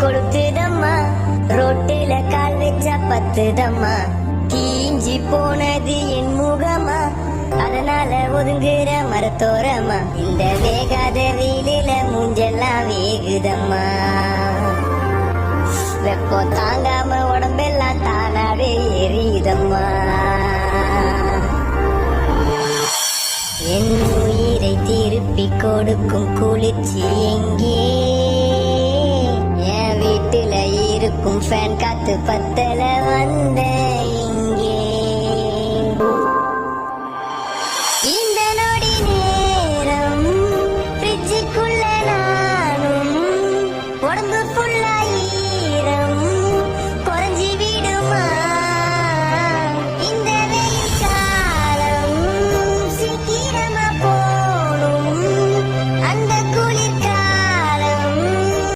கொளுத்துதம்மா, ரோட்டுல கால் வச்சா பத்துதம்மா, தீஞ்சி போனது என் முகமா, அதனால ஒதுங்குற மரத்தோரமா, இந்த வேகாத வெயிலில மூஞ்செல்லாம் வேகுதம்மா, வெப்பம் தாங்காம உடம்பெல்லாம் தானாவே எரியுதம்மா. என் உயிரை திருப்பி கொடுக்கும் குளிர்ச்சி எங்கே, என் வீட்டுல இருக்கும் ஃபேன் காத்து பத்தல வந்த இங்கே, இந்த நொடி நேரம் ஃப்ரிட்ஜுக்குள்ள நானும் உடம்பு